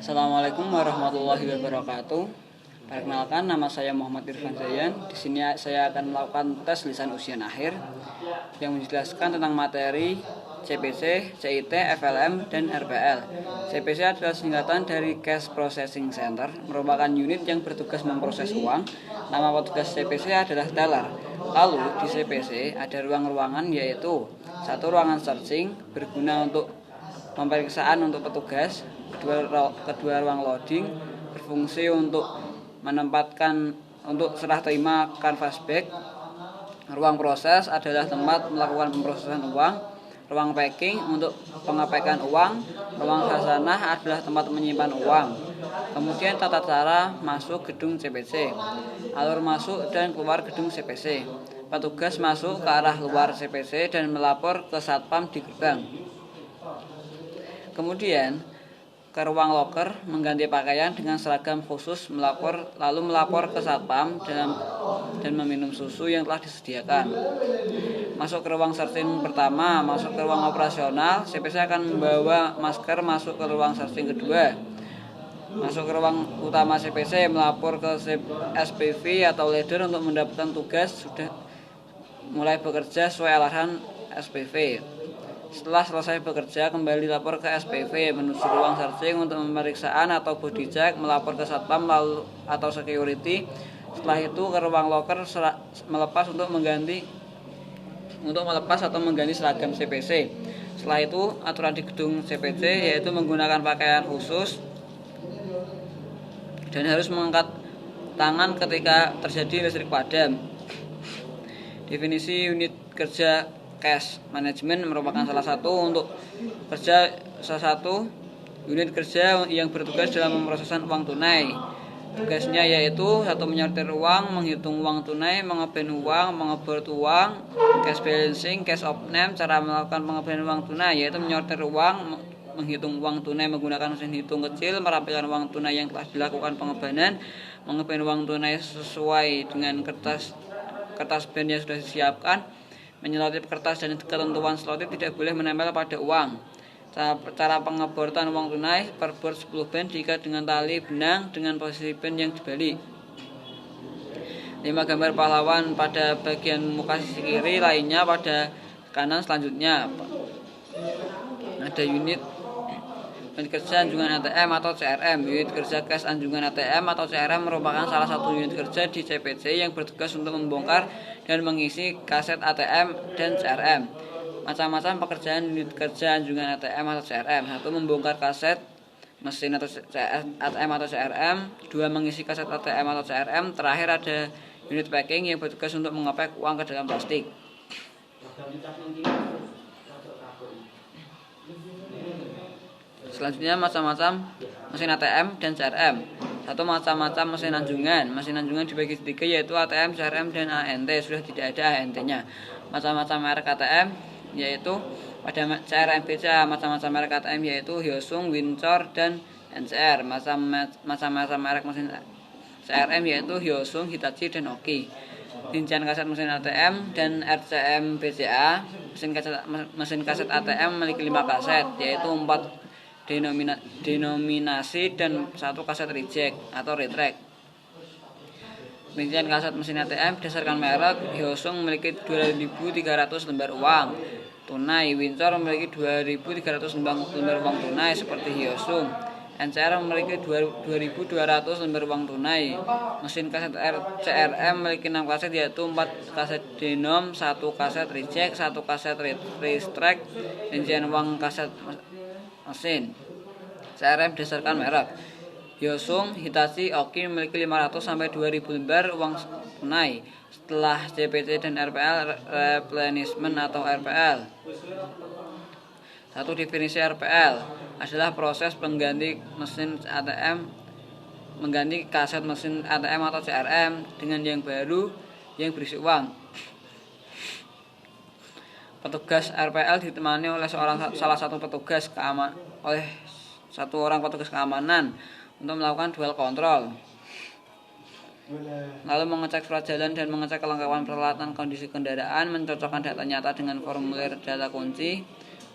Assalamualaikum warahmatullahi wabarakatuh. Perkenalkan, nama saya Muhammad Irfan Zayan. Di sini saya akan melakukan tes lisan ujian akhir yang menjelaskan tentang materi CPC, CIT, FLM, dan RPL. CPC adalah singkatan dari Cash Processing Center, merupakan unit yang bertugas memproses uang. Nama petugas CPC adalah teller. Lalu di CPC ada ruang-ruangan, yaitu satu ruangan searching berguna untuk pemeriksaan untuk petugas, kedua ruang loading berfungsi untuk menempatkan untuk serah terima canvas bag. Ruang proses adalah tempat melakukan pemrosesan uang. Ruang packing untuk pengepakan uang. Ruang khazanah adalah tempat menyimpan uang. Kemudian tata cara masuk gedung CPC, alur masuk dan keluar gedung CPC. Petugas masuk ke arah luar CPC dan melapor ke satpam di gerbang. Kemudian ke ruang loker mengganti pakaian dengan seragam khusus, lalu melapor ke satpam dan meminum susu yang telah disediakan. Masuk ke ruang searching pertama, masuk ke ruang operasional, CPC akan membawa masker masuk ke ruang searching kedua. Masuk ke ruang utama CPC, melapor ke SPV atau leader untuk mendapatkan tugas sudah mulai bekerja sesuai arahan SPV. Setelah selesai bekerja, kembali lapor ke SPV, menuju ruang searching untuk pemeriksaan atau body check, melapor ke satpam lalu atau security. Setelah itu ke ruang loker melepas atau mengganti seragam CPC. Setelah itu aturan di gedung CPC yaitu menggunakan pakaian khusus dan harus mengangkat tangan ketika terjadi listrik padam. Definisi unit kerja cash management merupakan salah satu unit kerja yang bertugas dalam pemrosesan uang tunai. Tugasnya yaitu satu, menyortir uang, menghitung uang tunai, mengeband uang, mengebor uang, cash balancing, cash of name. Cara melakukan pengebandan uang tunai yaitu menyortir uang, menghitung uang tunai menggunakan mesin hitung kecil, merapikan uang tunai yang telah dilakukan pengebandan, mengeband uang tunai sesuai dengan kertas band yang sudah disiapkan, menyelotip kertas dan ketentuan selotip tidak boleh menempel pada uang. Cara pengeboran uang tunai, per board 10 band diikat dengan tali benang dengan posisi band yang dibalik. 5 gambar pahlawan pada bagian muka sisi kiri, lainnya pada kanan. Selanjutnya ada unit kerja anjungan ATM atau CRM. Unit kerja cash anjungan ATM atau CRM merupakan salah satu unit kerja di CPC yang bertugas untuk membongkar dan mengisi kaset ATM dan CRM. Macam-macam pekerjaan unit kerja anjungan ATM atau CRM. 1. Membongkar kaset mesin atau ATM atau CRM. 2. Mengisi kaset ATM atau CRM. Terakhir ada unit packing yang bertugas untuk mengepek uang ke dalam plastik. Selanjutnya macam-macam mesin ATM dan CRM. 1. Macam-macam mesin anjungan. Mesin anjungan dibagi 3 yaitu ATM, CRM, dan ANT. Sudah tidak ada ANT-nya. Macam-macam merek ATM yaitu pada CRM BCA. Macam-macam merek ATM yaitu Hyosung, Wincor, dan NCR. Macam-macam merek mesin CRM yaitu Hyosung, Hitachi, dan Oki. Rincian kaset mesin ATM dan RCM BCA. Mesin kaset ATM memiliki 5 kaset yaitu 4 denominasi dan 1 kaset reject atau retract. Rincian kaset mesin ATM berdasarkan merek. Hyosung memiliki 2.300 lembar uang tunai. Wincor memiliki 2.300 lembar uang tunai seperti Hyosung. NCR memiliki 2.200 lembar uang tunai. Mesin kaset CRM memiliki 6 kaset yaitu 4 kaset denom, 1 kaset reject, 1 kaset retract. Rincian uang kaset mesin CRM berdasarkan merek. Hyosung, Hitachi, Oki memiliki 500 sampai 2.000 lembar uang tunai. Setelah CPC dan RPL, replenishment atau RPL. 1. Definisi RPL adalah proses mengganti kaset mesin ATM atau CRM dengan yang baru yang berisi uang. Petugas RPL ditemani oleh salah satu petugas keamanan untuk melakukan dual kontrol, lalu mengecek surat jalan dan mengecek kelengkapan peralatan kondisi kendaraan, mencocokkan data nyata dengan formulir data kunci,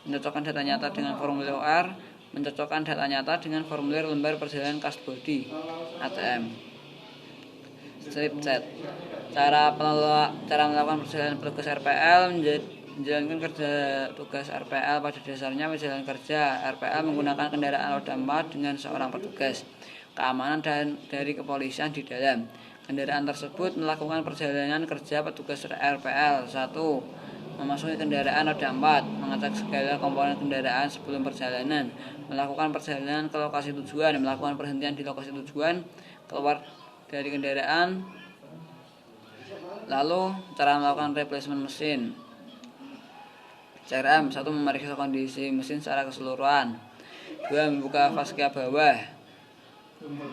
mencocokkan data nyata dengan formulir OR, mencocokkan data nyata dengan formulir lembar perjalanan kas bodi ATM. Strip chat. Cara melakukan perjalanan petugas RPL menjalankan kerja tugas RPL pada dasarnya menjalankan kerja RPL menggunakan kendaraan roda 4 dengan seorang petugas keamanan dan dari kepolisian di dalam. Kendaraan tersebut melakukan perjalanan kerja petugas RPL. 1. Memasuki kendaraan roda 4, mengecek segala komponen kendaraan sebelum perjalanan, melakukan perjalanan ke lokasi tujuan, melakukan perhentian di lokasi tujuan, keluar dari kendaraan. Lalu cara melakukan replacement mesin. CRM. 1. Memeriksa kondisi mesin secara keseluruhan. 2. Membuka fascia bawah.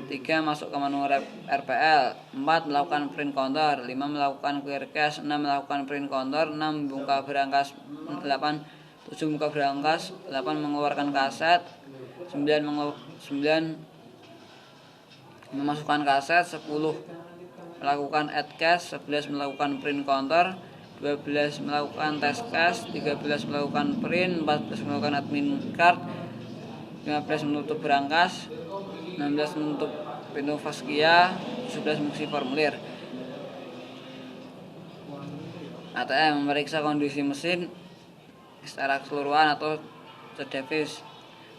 3. Masuk ke menu RPL. 4. Melakukan print counter. 5. Melakukan clear cache. 6. Melakukan print counter. 6. Membuka berangkas. 8. 7. Membuka berangkas. 8. Mengeluarkan kaset. 9. Memasukkan kaset. 10. Melakukan add cache. 11. Melakukan print counter. 12. Melakukan test cache. 13. Melakukan print. 14. Melakukan admin card. 15. Menutup berangkas. 16. Menutup pintu fascia. 17. Mengisi formulir ATM. Memeriksa kondisi mesin secara keseluruhan atau terdevis.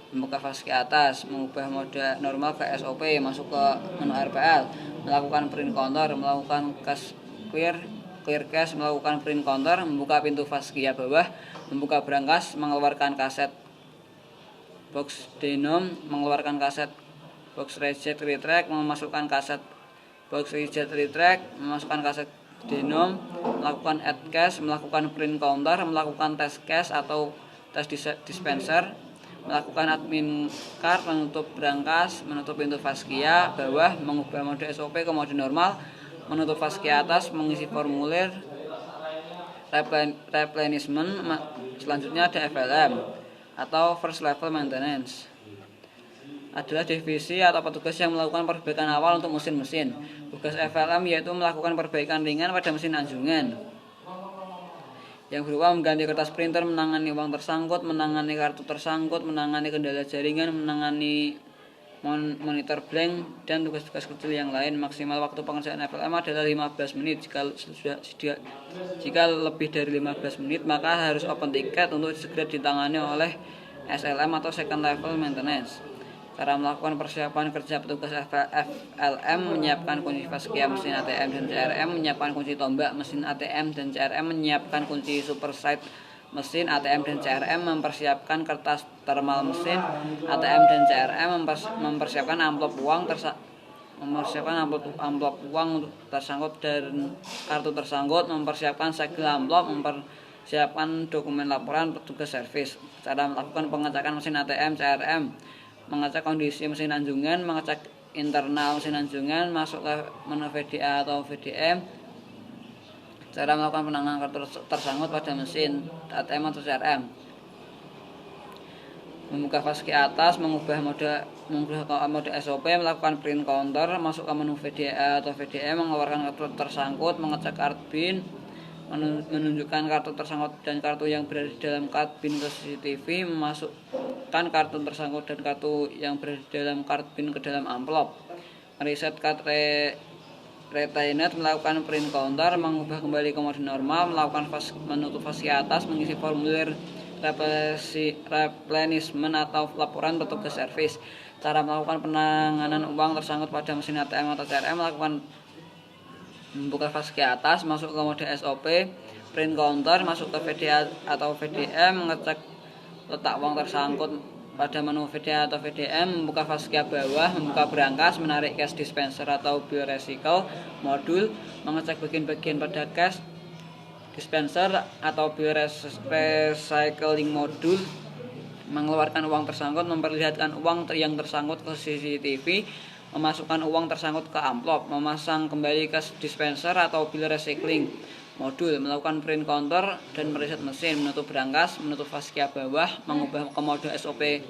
Membuka fascia atas. Mengubah mode normal ke SOP. Masuk ke menu RPL. Melakukan print counter. Melakukan clear cache. Melakukan print counter. Membuka pintu fascia bawah. Membuka berangkas. Mengeluarkan kaset box denom. Mengeluarkan kaset box reject retract. Memasukkan kaset box reject retract. Memasukkan kaset denom. Melakukan add cache. Melakukan print counter. Melakukan test cache atau test dispenser. Melakukan admin card. Menutup berangkas. Menutup pintu fascia bawah. Mengubah mode SOP ke mode normal. Menutup fascia atas. Mengisi formulir replenishment. Selanjutnya ada FLM atau first level maintenance. Adalah divisi atau petugas yang melakukan perbaikan awal untuk mesin-mesin. Tugas FLM yaitu melakukan perbaikan ringan pada mesin anjungan yang berupa mengganti kertas printer, menangani uang tersangkut, menangani kartu tersangkut, menangani kendala jaringan, menangani monitor blank, dan tugas-tugas kecil yang lain. Maksimal waktu pengerjaan FLM adalah 15 menit. Jika lebih dari 15 menit, maka harus open ticket untuk segera ditangani oleh SLM atau second level maintenance. Cara melakukan persiapan kerja petugas FLM: menyiapkan kunci fascia mesin ATM dan CRM, menyiapkan kunci tombak mesin ATM dan CRM, menyiapkan kunci supersite mesin ATM dan CRM, mempersiapkan kertas thermal mesin ATM dan CRM, mempersiapkan amplop uang tersangkut dan kartu tersangkut, mempersiapkan segel amplop, mempersiapkan dokumen laporan petugas servis. Cara melakukan pengecekan mesin ATM CRM: mengecek kondisi mesin anjungan, mengecek internal mesin anjungan, masuk ke menu VDA atau VDM. Cara melakukan penanganan kartu tersangkut pada mesin ATM atau CRM: membuka fascia atas, mengubah mode SOP, melakukan print counter, masuk ke menu VDA atau VDM, mengeluarkan kartu tersangkut, mengecek card bin, menunjukkan kartu tersangkut dan kartu yang berada di dalam card bin ke CCTV, memasukkan kartu tersangkut dan kartu yang berada di dalam card bin ke dalam amplop, mereset card retainer, melakukan print counter, mengubah kembali ke mode normal, melakukan menutup fascia atas, mengisi formulir replenishment atau laporan petugas servis. Cara melakukan penanganan uang tersangkut pada mesin ATM atau CRM: melakukan membuka fascia atas, masuk ke mode SOP, print counter, masuk ke VDA atau VDM, mengecek letak uang tersangkut pada menu VDA atau VDM, membuka fascia bawah, membuka berangkas, menarik cash dispenser atau bill recycle modul, mengecek bagian-bagian pada cash dispenser atau bill recycling modul, mengeluarkan uang tersangkut, memperlihatkan uang yang tersangkut ke CCTV, memasukkan uang tersangkut ke amplop, memasang kembali cash dispenser atau bill recycling modul, melakukan print counter dan mereset mesin, menutup berangkas, menutup fascia bawah, mengubah ke mode SOP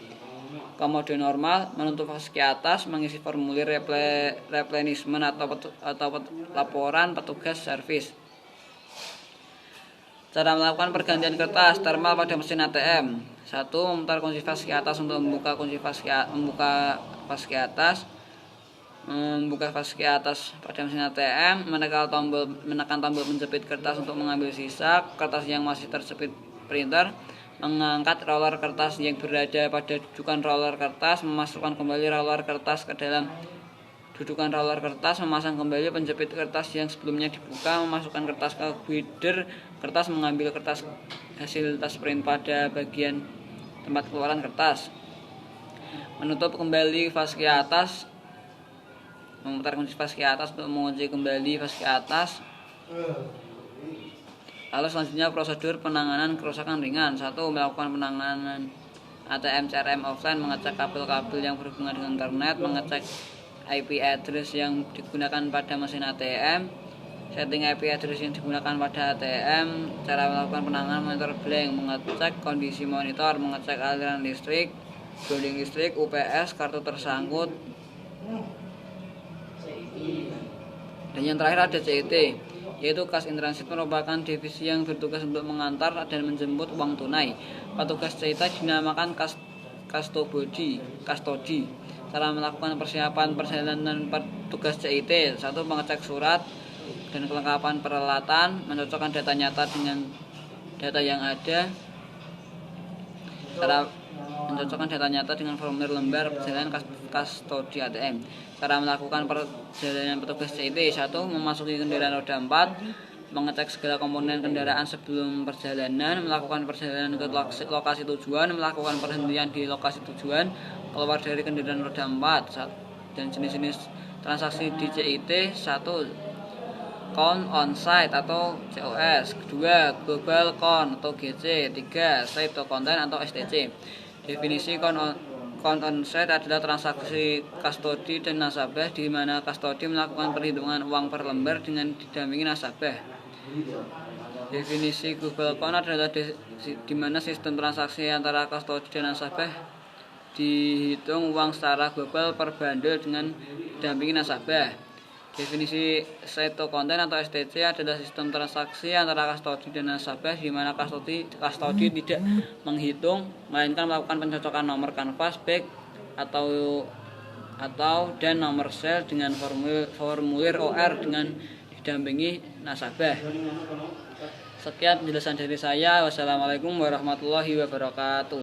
ke mode normal, menutup fascia atas, mengisi formulir replenishment atau laporan petugas servis. Cara melakukan pergantian kertas thermal pada mesin ATM. 1. Memutar kunci fase ke atas untuk membuka kunci fase ke atas. Membuka fase ke atas pada mesin ATM. Menekan tombol menjepit kertas untuk mengambil sisa kertas yang masih terjepit printer. Mengangkat roller kertas yang berada pada dudukan roller kertas. Memasukkan kembali roller kertas ke dalam dudukan roller kertas, memasang kembali penjepit kertas yang sebelumnya dibuka, memasukkan kertas ke feeder kertas, mengambil kertas hasil tas print pada bagian tempat keluaran kertas, menutup kembali fase ke atas, memutar kunci fase ke atas untuk mengunci kembali fase ke atas. Lalu selanjutnya prosedur penanganan kerusakan ringan. 1. Melakukan penanganan ATM CRM offline, mengecek kabel-kabel yang berhubungan dengan internet, mengecek IP address yang digunakan pada mesin ATM, setting IP address yang digunakan pada ATM. Cara melakukan penanganan monitor blank, mengecek kondisi monitor, mengecek aliran listrik, grounding listrik, UPS, kartu tersangkut. Dan yang terakhir ada CIT, yaitu Cash in Transit, merupakan divisi yang bertugas untuk mengantar dan menjemput uang tunai. Petugas CIT dinamakan custody. Cara melakukan persiapan perjalanan petugas CIT. 1. Mengecek surat dan kelengkapan peralatan, mencocokkan data nyata dengan data yang ada. Cara mencocokkan data nyata dengan formulir lembar perjalanan custody ATM. Cara melakukan perjalanan petugas CIT. 1. Memasuki kendaraan roda 4, mengecek segala komponen kendaraan sebelum perjalanan, melakukan perjalanan ke lokasi tujuan, melakukan perhentian di lokasi tujuan, keluar dari kendaraan roda 4. Dan jenis-jenis transaksi di CIT. 1. Count on site atau COS. 2. Global count atau GC. 3. Site to content atau STC. Definisi count on site adalah transaksi kastodi dan nasabah, di mana kastodi melakukan perhitungan uang per lembar dengan didampingi nasabah. Definisi global count adalah di mana sistem transaksi antara kastodi dan nasabah dihitung uang secara global per bundle dengan didampingi nasabah. Definisi site to content atau STC adalah sistem transaksi antara kastodi dan nasabah, di mana kastodi tidak menghitung, melainkan melakukan pencocokan nomor kanvas back atau dan nomor sel dengan formulir OR dengan didampingi nasabah. Sekian penjelasan dari saya. Wassalamualaikum warahmatullahi wabarakatuh.